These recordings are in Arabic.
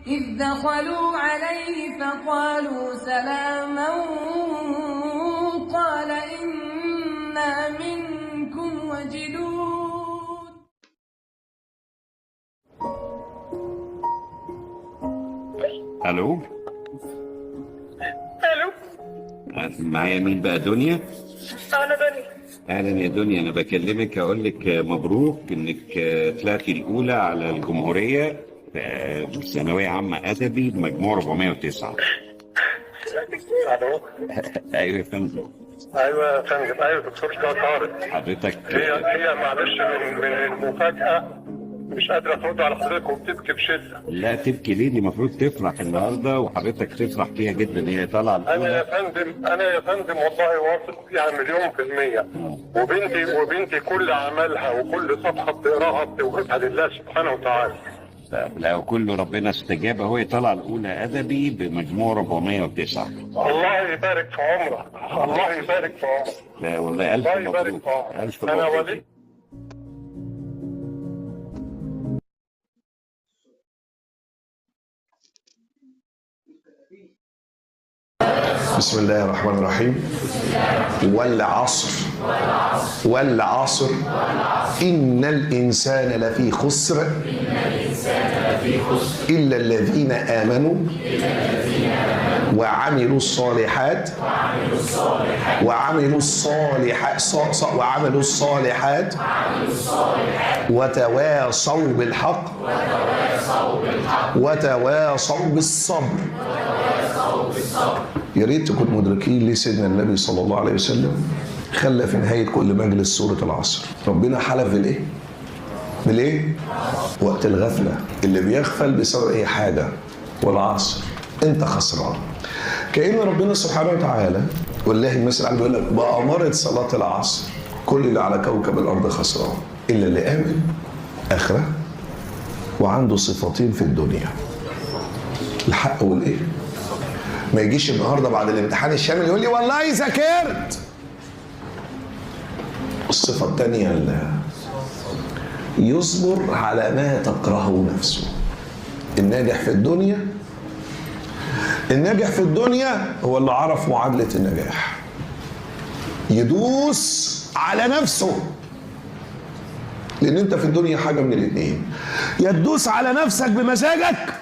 إذ دخلوا عليه فقالوا سلاما قال إنا منكم وجلون. الو. الو. معايا مين بقى؟ دنيا. انا دنيا. اهلا يا دنيا، انا بكلمك اقول لك مبروك انك طلعتي الاولى على الجمهوريه في ثانويه عامه ادبي بمجموع 409. الو. ايوه يا فندم. ايوه يا فندم، ايوه دكتور طارق. حضرتك هي معلش من المفاجاه مش قادره ترد على حضرتك وبتبكي بشده. لا تبكي ليه؟ دي المفروض تفرح النهارده وحضرتك تفرح فيها جدا، هي طالعه انا الاولى. يا فندم والله واثق يعني مليون في المية. وبنتي كل عملها وكل صفحه بتقراها بتوهبها لله سبحانه وتعالى. لا كله ربنا استجاب، هو طالعه الاولى ادبي بمجموع 409. الله يبارك في عمرك، الله يبارك في عمرك. لا والله الف الله يبارك مبروك. في عمرك. الف انا مبروك. ولي. بسم الله الرحمن الرحيم. والعصر إن الإنسان لفي خسر إلا الذين آمنوا وعملوا الصالحات وتواصوا بالحق وتواصوا بالصبر. يا ريت تكون مدركين ليه سيدنا النبي صلى الله عليه وسلم خلى في نهاية كل مجلس سورة العصر. ربنا حلف بالإيه؟ بالإيه؟ وقت الغفلة، اللي بيغفل بسبب أي حاجة. والعصر أنت خسران. كأن ربنا سبحانه وتعالى والله المثل عنده يقول لك بأمارة صلاة العصر كل اللي على كوكب الأرض خسران إلا اللي آمن آخرة وعنده صفتين في الدنيا، الحق والإيه؟ ما يجيش النهارده بعد الامتحان الشامل يقول لي والله ذاكرت. الصفة الثانية يصبر على ما تكرهه نفسه. الناجح في الدنيا هو اللي عرف معادلة النجاح. يدوس على نفسه، لأن أنت في الدنيا حاجة من الاثنين، يا تدوس على نفسك بمزاجك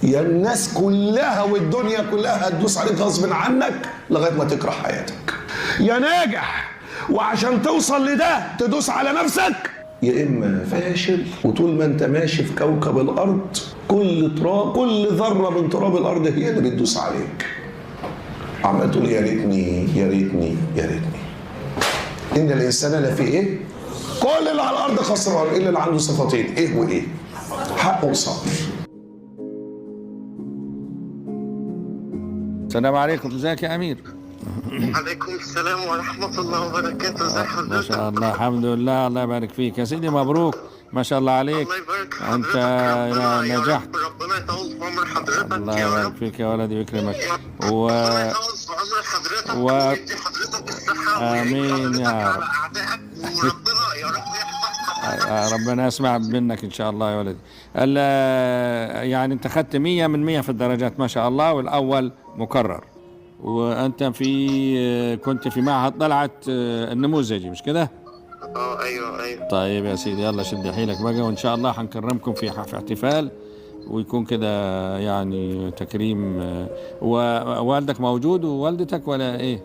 يا الناس كلها والدنيا كلها هتدوس عليك غصب عنك لغايه ما تكره حياتك. يا ناجح وعشان توصل لده تدوس على نفسك، يا اما فاشل وطول ما انت ماشي في كوكب الارض كل ذره من تراب الارض هي اللي بتدوس عليك. عمال تقول يا ريتني يا ريتني يا ريتني. ان الانسان لفي ايه؟ كل اللي على الارض خسران الا اللي عنده صفتين، ايه وايه؟ حق وصبر. السلام عليكم، ازيك يا امير؟ عليكم السلام ورحمة الله وبركاته. ازي حضرتك؟ ما شاء الله، الحمد لله، الله يبارك فيك يا سيدي، مبروك ما شاء الله عليك. الله يبارك في انت حضرتك. نجحت. ربنا يطول في عمر حضرتك. الله يبارك فيك يا ولدي ويكرمك. ربنا يطول في عمر حضرتك ويدي حضرتك الصحة امين يا رب. اعدائك وربنا يا رب يحفظك. ربنا يسمع منك ان شاء الله يا ولدي. يعني انت خدت 100 من 100 في الدرجات ما شاء الله، والاول مكرر، وانت كنت في معهد طلعت النموذجي مش كده؟ ايوه. طيب يا سيدي، يلا شد حيلك بقى، وان شاء الله هنكرمكم في احتفال ويكون كده يعني تكريم. ووالدك موجود ووالدتك ولا ايه؟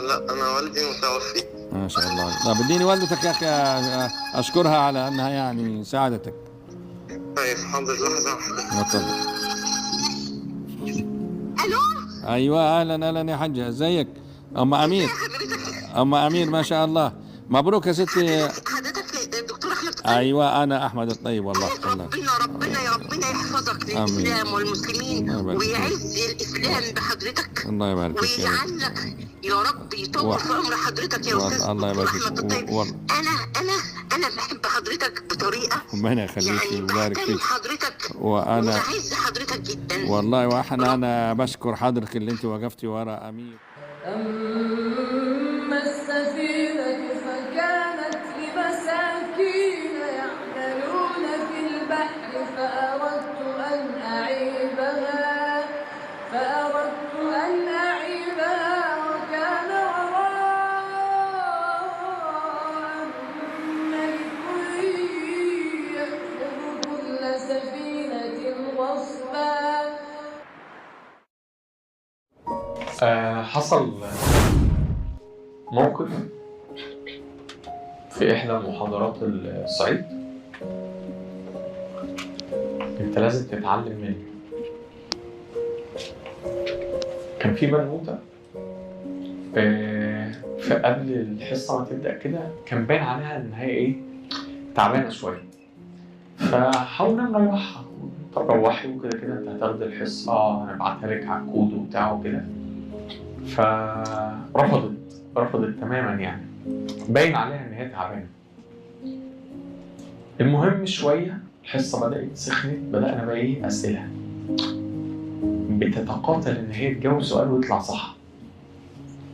لا انا والدي متوفي. ما شاء الله. طب اديني والدتك يا اخي اشكرها على انها يعني ساعدتك. طيب حاضر، لحظة واحدة. اتفضل. الو. ايوه اهلا يا حاجه، ازيك؟ ام امير. ام امير ما شاء الله، مبروك يا ستي. حضرتك الدكتور احمد الطيب؟ ايوه انا احمد الطيب والله. ربنا يحفظك للاسلام والمسلمين ويعز الاسلام بحضرتك. الله يبارك فيك ويجعلك يا رب يطول في عمر حضرتك يا استاذ الله يبارك فيك. احمد الطيب. انا بحب حضرتك بطريقه ربنا يخليك ويبارك فيك. حضرتك وانا بعز حضرتك جدا والله. وانا بشكر حضرتك اللي انت وقفتي ورا امير. أما السفينة فكانت لمساكين يعملون في البحر فأردت أن أعيبها وصفا. حصل موقف في إحدى محاضرات الصعيد أنت لازم تتعلم منه. كان في بنوتة في قبل الحصة ما تبدأ كده كان باين عليها إن هي تعبانة شوية، فحاولنا نروحها. طب روحي وكده كده أنت هتاخدي الحصة هنبعتها لك على الكود وبتاع وكده. فرفضت تماما، يعني باين عليها إن هي تعبانة. المهم شوية الحصة بدأت سخنت، بدأنا بقى أسئلة بتتقاتل إن هي تجاوب سؤال ويطلع صح.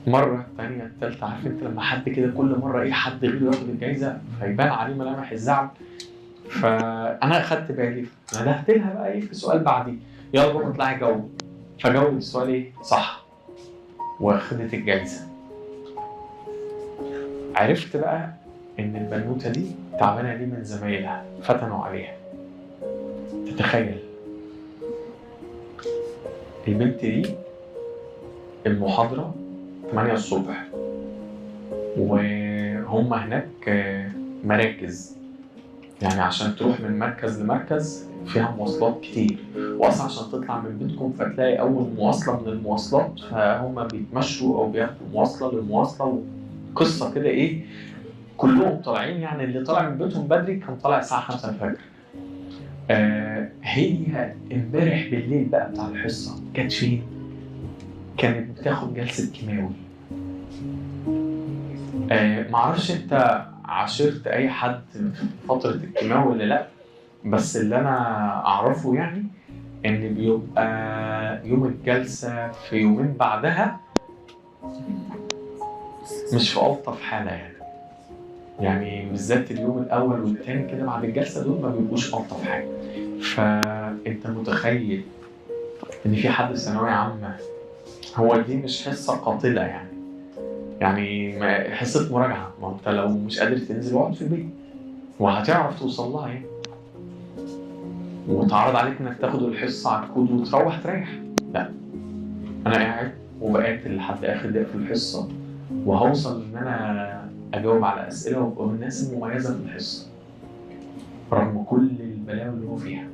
مرة الثانية الثالثة، عارف انت لما حد كده كل مرة حد غيره ياخد الجايزة فيبان عليه ملامح الزعل. فأنا أخدت بالي، ندهت لها بقى في سؤال بعديه، يلا بابا اطلعي جاوب. فجاوب السؤال صح واخدت الجايزة. عرفت بقى إن البنوتة دي تعبانة ليه من زمايلها فتنوا عليها. تتخيل البنت دي المحاضرة 8 الصبح وهم هناك مراكز، يعني عشان تروح من مركز لمركز فيها مواصلات كتير، واصلا عشان تطلع من بيتكم فتلاقي اول مواصلة من المواصلات فهم بيتمشوا او بياخدوا مواصلة للمواصلة، قصة كده كلهم طالعين. يعني اللي طالع من بيتهم بدري كان طالع الساعة 5 الفجر. هي امبارح بالليل بقى بتاع الحصة كانت فين؟ كانت بتاخد جلسة كيماوي. معرفش انت عاشرت اي حد في فترة الكيماوي ولا لا، بس اللي انا اعرفه يعني ان بيبقى يوم الجلسة في يومين بعدها مش في ألطف حالة، يعني بالذات اليوم الاول والتاني كده بعد الجلسة دول ما بيبقوش ألطف حاجة. فانت متخيل ان في حد في ثانوية عامة هو دي مش حصة قاتلة، يعني حصة مراجعة، ما انت لو مش قادر تنزل اقعد في البيت وهتعرف توصل لها وتعرض عليك انك تاخد الحصة على الكود وتروح تريح. لا، انا قاعد وبقاتل لحد اخر دقيقة في الحصة وهوصل ان انا اجاوب على اسئلة وابقى من الناس المميزة في الحصة رغم كل البلاوي اللي هو فيها.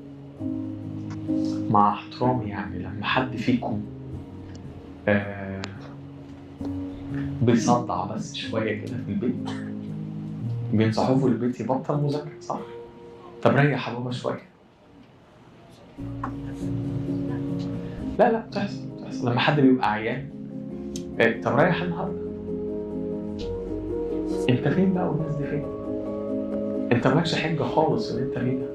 مع احترامي يعني لما حد فيكم بيصدع بس شوية كده في البيت بينصحوه في البيت يبطل مذاكرة، صح؟ طب ريح يا بابا شوية. لا بتحصل لما حد بيبقى عيان. طب ريح النهارده. انت فين بقى والناس دي فين؟ انت مالكش حجة خالص ان انت فين.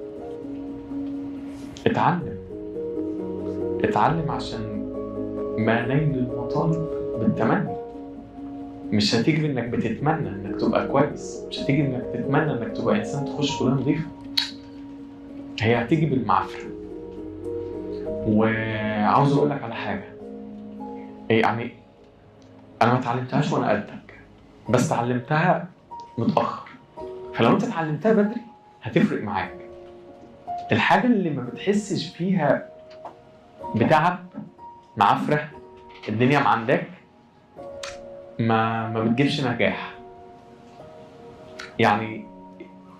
اتعلم عشان ما نيل المطالب بالتمني. مش هتيجي انك بتتمنى انك تبقى كويس، مش هتيجي انك تتمنى انك تبقى انسان تخش كلية نظيفة، هي هتيجي بالمعافرة. وعاوز اقول لك على حاجة، يعني انا ما اتعلمتهاش وانا قدك، بس اتعلمتها متأخر. فلو انت اتعلمتها بدري هتفرق معاك. الحاجة اللي ما بتحسش فيها بتعب معافرة الدنيا معندك ما بتجيبش نجاح. يعني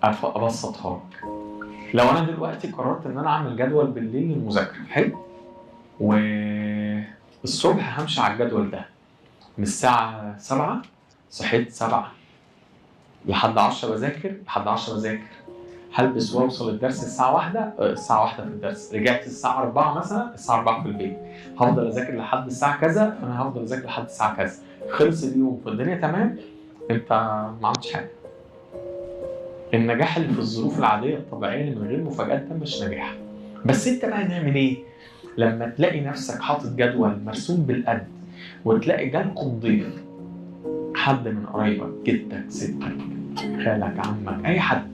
ابسطها لك، لو انا دلوقتي قررت ان انا اعمل جدول بالليل للمذاكره حلو، والصبح همشي على الجدول ده من الساعه 7 صحيت 7 لحد 10 بذاكر، هلبس واوصل الدرس الساعه 1 في الدرس، رجعت الساعه 4 مثلا، الساعه 4 في البيت، هفضل اذاكر لحد الساعه كذا، فانا هفضل اذاكر لحد الساعه كذا، خلص اليوم والدنيا تمام، انت ما عملتش حاجه. النجاح اللي في الظروف العاديه الطبيعيه اللي من غير مفاجآت ده مش نجاح. بس انت بقى نعمل ايه لما تلاقي نفسك حاطط جدول مرسوم بالقد وتلاقي جالكم ضيف، حد من قرايبك، جدك، ستك، خالك، عمك، اي حد،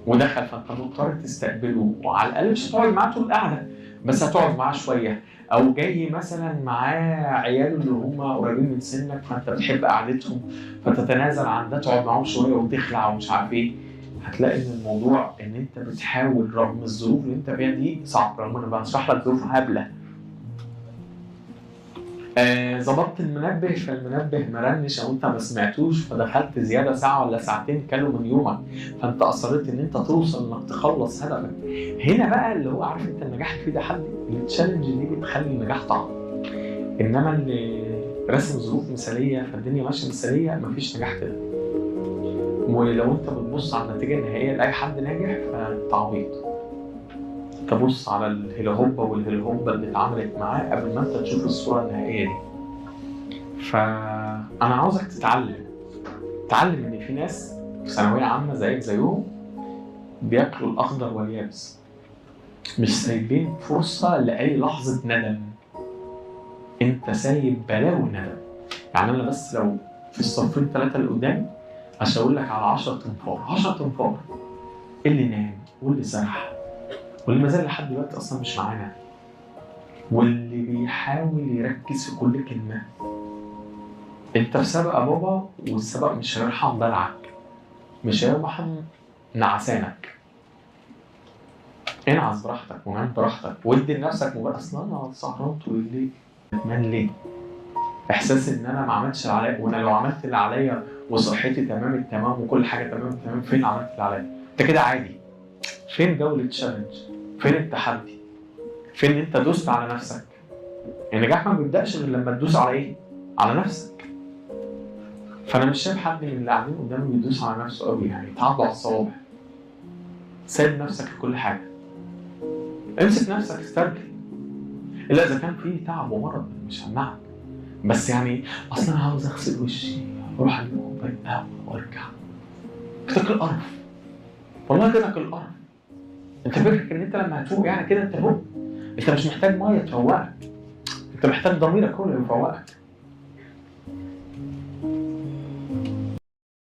ودخل، فانت مضطر تستقبله، وعلى الاقل مش هتقعد معاه طول القعده بس هتقعد معاه شويه، او جاي مثلا معاه عياله اللي هم قريبين من سنك فانت بتحب قعدتهم فتتنازل عن ده تقعد معاهم شويه وتخلع ومش عارف ايه. هتلاقي ان الموضوع ان انت بتحاول رغم الظروف اللي انت فيها دي صعب، رغم ان انا بشرح لك ظروف هبله. ظبطت المنبه فالمنبه مرنش او انت ما سمعتوش فدخلت زياده ساعه ولا ساعتين كانوا من يومك، فانت اصريت ان انت توصل انك تخلص هدفك. هنا بقى اللي هو عارف انت النجاح فيه ده حل التشالنج دي بتخلي النجاح طعم. انما اللي رسم ظروف مثاليه فالدنيا ماشيه مثاليه مفيش نجاح كده. ولو انت بتبص على النتيجه النهائيه لاي حد ناجح فانت عبيط. تبص على الهيلهوبا والهيلهوبا اللي اتعملت معاه قبل ما انت تشوف الصوره النهائيه دي. فانا عاوزك تتعلم ان في ناس في ثانويه عامه زيك زيهم بياكلوا الاخضر واليابس، مش سايبين فرصه لاي لحظه ندم. انت سايب بلاوي الندم. يعني انا بس لو في الصفين 3 اللي قدام هشاور لك على 10 تنفار اللي نام واللي سرح واللي ما زال لحد دلوقتي اصلا مش معانا واللي بيحاول يركز في كل كلمه. انت في سبق يا بابا، والسبق مش هيرحم دلعك، مش هيرحم نعسانك. انعس براحتك ونام براحتك وادي لنفسك مباراه. اصلا انا سهران طول الليل ندمان ليه؟ احساس ان انا ما عملتش اللي عليا، وانا لو عملت اللي عليا وصحتي تمام التمام وكل حاجه تمام التمام، فين عملت اللي عليا؟ انت كده عادي. فين جوله تشالنج؟ فين التحدي؟ فين انت دوست على نفسك؟ النجاح ما بيبداش غير لما تدوس على ايه؟ على نفسك. فانا مش شايف حد من اللي قاعدين قدامي بيدوس على نفسه قوي، يعني تعضوا على الصوابع. سايب نفسك لكل حاجه. امسك نفسك استرجل. الا اذا كان في تعب ومرض مش همنعك، بس يعني اصلا انا عاوز اغسل وشي اروح اجيب كوبايه قهوه وارجع. كده القرف. والله كده القرف. انت فاكر ان انت لما هتفوق يعني كده انت فوق؟ انت مش محتاج ميه تفوقك، انت محتاج ضميرك هو اللي يفوقك.